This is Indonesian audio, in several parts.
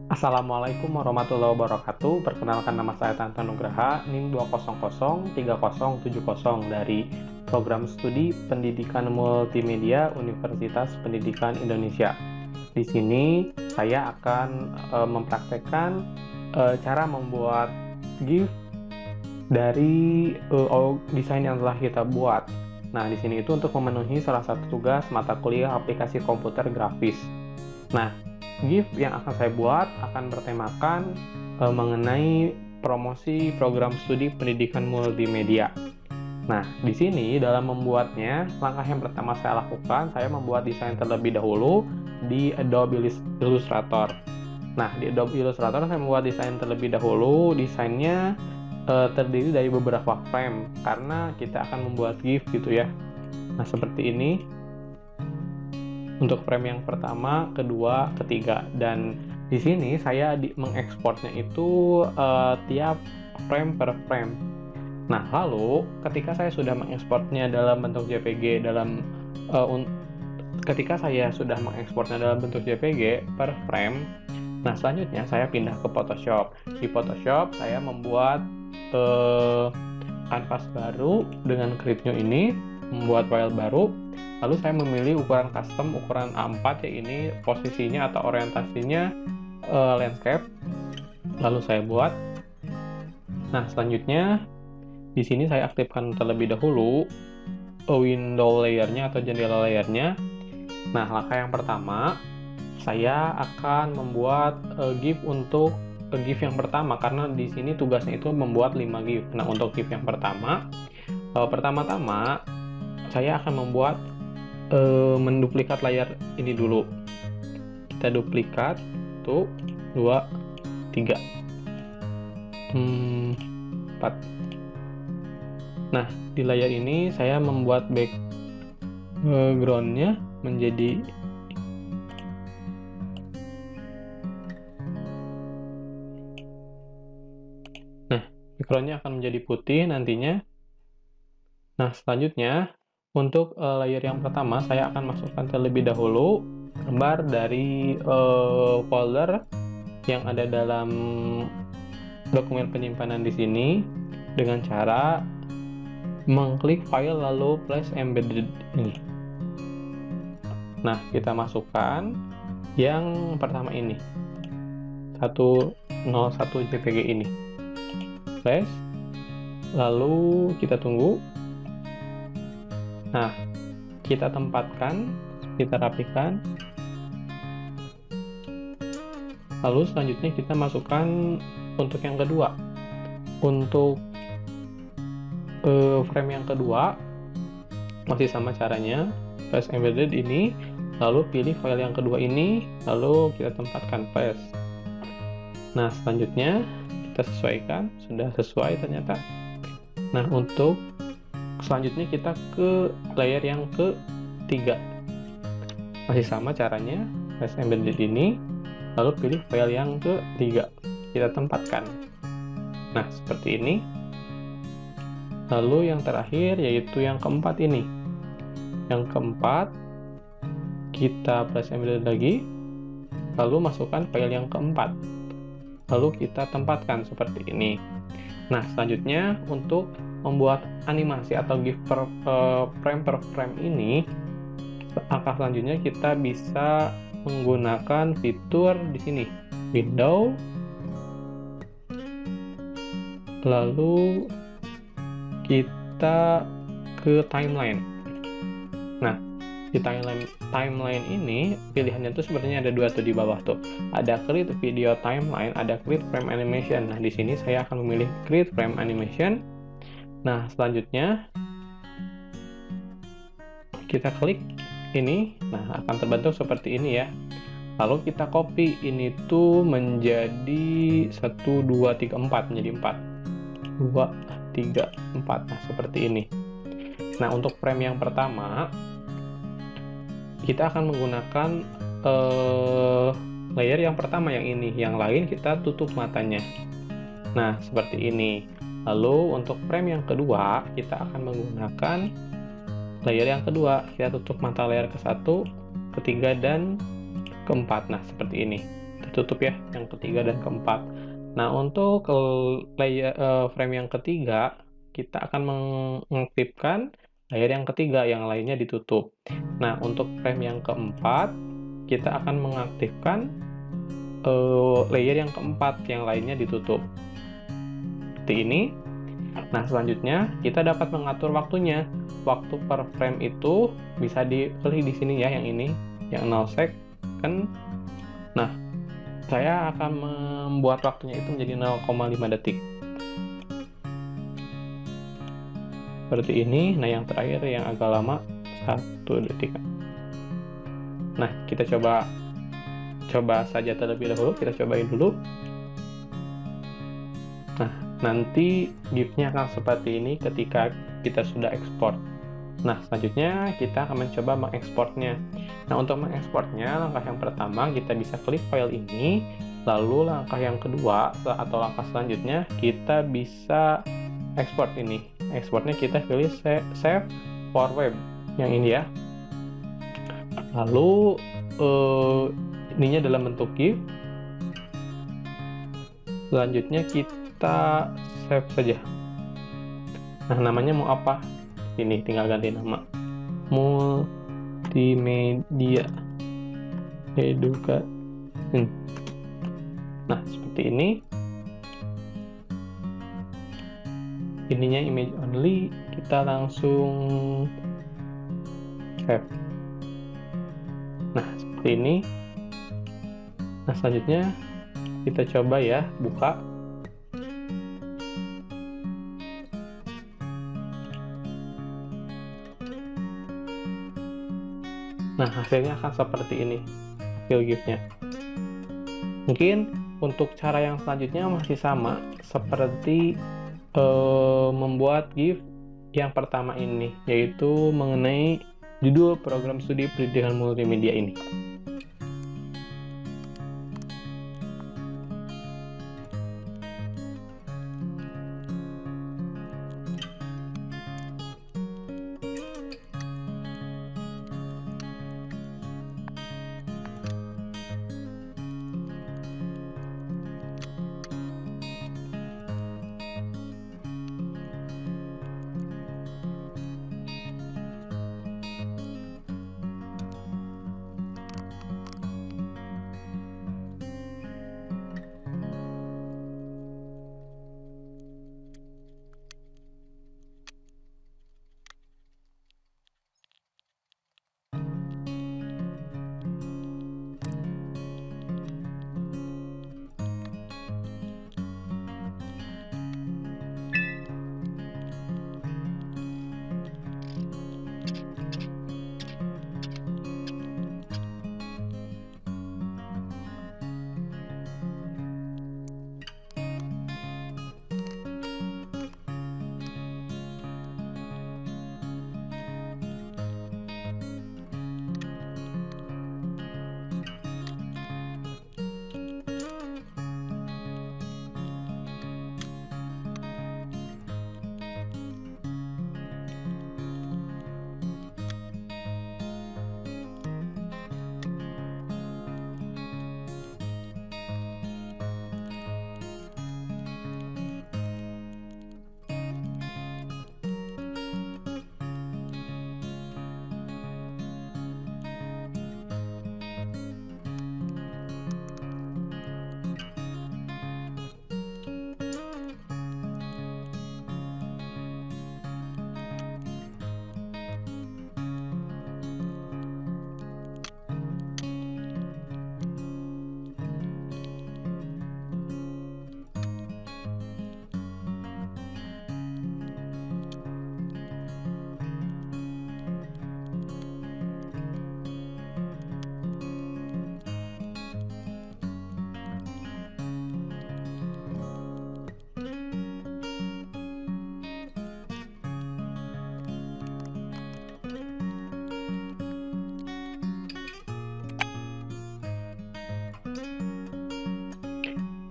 Assalamualaikum warahmatullahi wabarakatuh. Perkenalkan, nama saya Tanto Nugraha, NIM 2003070 dari Program Studi Pendidikan Multimedia Universitas Pendidikan Indonesia. Di sini saya akan mempraktekkan cara membuat GIF dari desain yang telah kita buat. Nah, di sini itu untuk memenuhi salah satu tugas mata kuliah aplikasi komputer grafis. Nah, GIF yang akan saya buat akan bertemakan mengenai promosi program studi pendidikan multimedia. Nah, di sini dalam membuatnya, langkah yang pertama saya lakukan, saya membuat desain terlebih dahulu di Adobe Illustrator. Nah, di Adobe Illustrator saya membuat desain terlebih dahulu. Desainnya terdiri dari beberapa frame, karena kita akan membuat GIF gitu ya. Nah, seperti ini untuk frame yang pertama, kedua, ketiga, dan di sini saya mengekspornya itu tiap frame per frame. Nah, lalu ketika saya sudah mengekspornya dalam bentuk JPG ketika saya sudah mengekspornya dalam bentuk JPG per frame, nah selanjutnya saya pindah ke Photoshop. Di Photoshop saya membuat kanvas baru dengan Create New ini, membuat file baru. Lalu saya memilih ukuran custom, ukuran A4 ya, ini posisinya atau orientasinya landscape. Lalu saya buat. Nah, selanjutnya di sini saya aktifkan terlebih dahulu window layernya atau jendela layernya. Nah, langkah yang pertama saya akan membuat GIF untuk GIF yang pertama, karena di sini tugasnya itu membuat 5 GIF. Nah, untuk GIF yang pertama, pertama-tama saya akan membuat menduplikat layar ini dulu. Kita duplikat 1, 2, 3, 4. Nah, di layar ini saya membuat background-nya menjadi background-nya akan menjadi putih nantinya. Nah, selanjutnya untuk layer yang pertama saya akan masukkan terlebih dahulu gambar dari folder yang ada dalam dokumen penyimpanan di sini dengan cara mengklik file lalu place embedded ini. Nah, kita masukkan yang pertama ini, 101 JPG ini. Place, lalu kita tunggu. Nah, kita tempatkan, kita rapikan. Lalu selanjutnya kita masukkan untuk yang kedua. Untuk frame yang kedua masih sama caranya, place embedded ini, lalu pilih file yang kedua ini, lalu kita tempatkan place. Nah, selanjutnya kita sesuaikan, sudah sesuai ternyata. Nah, untuk selanjutnya kita ke layer yang ketiga, masih sama caranya, place embedded ini, lalu pilih file yang ketiga, kita tempatkan. Nah, seperti ini. Lalu yang terakhir yaitu yang keempat ini. Yang keempat kita place embedded lagi, lalu masukkan file yang keempat, lalu kita tempatkan seperti ini. Nah, selanjutnya untuk membuat animasi atau GIF per frame ini, langkah selanjutnya kita bisa menggunakan fitur di sini, window, lalu kita ke timeline. Nah, di timeline ini pilihannya tuh sebenarnya ada dua tuh di bawah tuh. Ada create video timeline, ada create frame animation. Nah, di sini saya akan memilih create frame animation. Nah, selanjutnya kita klik ini. Nah, akan terbentuk seperti ini ya. Lalu kita copy ini tuh menjadi 1, 2, 3, 4, menjadi 4. 2, 3, 4. Nah, seperti ini. Nah, untuk frame yang pertama kita akan menggunakan layer yang pertama yang ini, yang lain kita tutup matanya. Nah, seperti ini. Lalu untuk frame yang kedua kita akan menggunakan layer yang kedua, kita tutup mata layer ke-1, ketiga, dan keempat. Nah, seperti ini. Kita ditutup ya, yang ketiga dan keempat. Nah, untuk frame yang ketiga, kita akan mengaktifkan layer yang ketiga, yang lainnya ditutup. Nah, untuk frame yang keempat, kita akan mengaktifkan layer yang keempat, yang lainnya ditutup. Seperti ini. Nah, selanjutnya kita dapat mengatur waktunya. Waktu per frame itu bisa dipilih di sini ya, yang ini, yang 0 second. Nah, saya akan membuat waktunya itu menjadi 0,5 detik. Seperti ini. Nah, yang terakhir yang agak lama 1 detik. Nah, kita coba saja terlebih dahulu. Kita cobain dulu. Nah, nanti GIF-nya akan seperti ini ketika kita sudah ekspor. Nah, selanjutnya kita akan mencoba mengekspornya. Nah, untuk mengekspornya, langkah yang pertama kita bisa klik file ini. Lalu langkah yang kedua atau langkah selanjutnya kita bisa ekspor ini. Ekspornya kita pilih save for web, yang ini ya. Lalu ininya dalam bentuk GIF. Selanjutnya kita save saja. Nah, namanya mau apa? Ini tinggal ganti nama. Multimedia Education. Nah, seperti ini. Ininya image only, kita langsung save. Nah, seperti ini. Nah, selanjutnya kita coba ya, buka. Nah, hasilnya akan seperti ini, hasil GIF-nya. Mungkin untuk cara yang selanjutnya masih sama, seperti membuat GIF yang pertama ini, yaitu mengenai judul program studi pendidikan multimedia ini.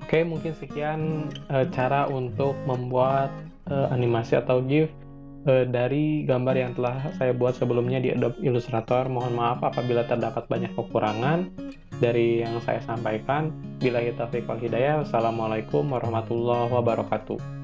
Oke, mungkin sekian cara untuk membuat animasi atau GIF dari gambar yang telah saya buat sebelumnya di Adobe Illustrator. Mohon maaf apabila terdapat banyak kekurangan. dari yang saya sampaikan. Billahi taufiq wal hidayah. Wassalamualaikum warahmatullahi wabarakatuh.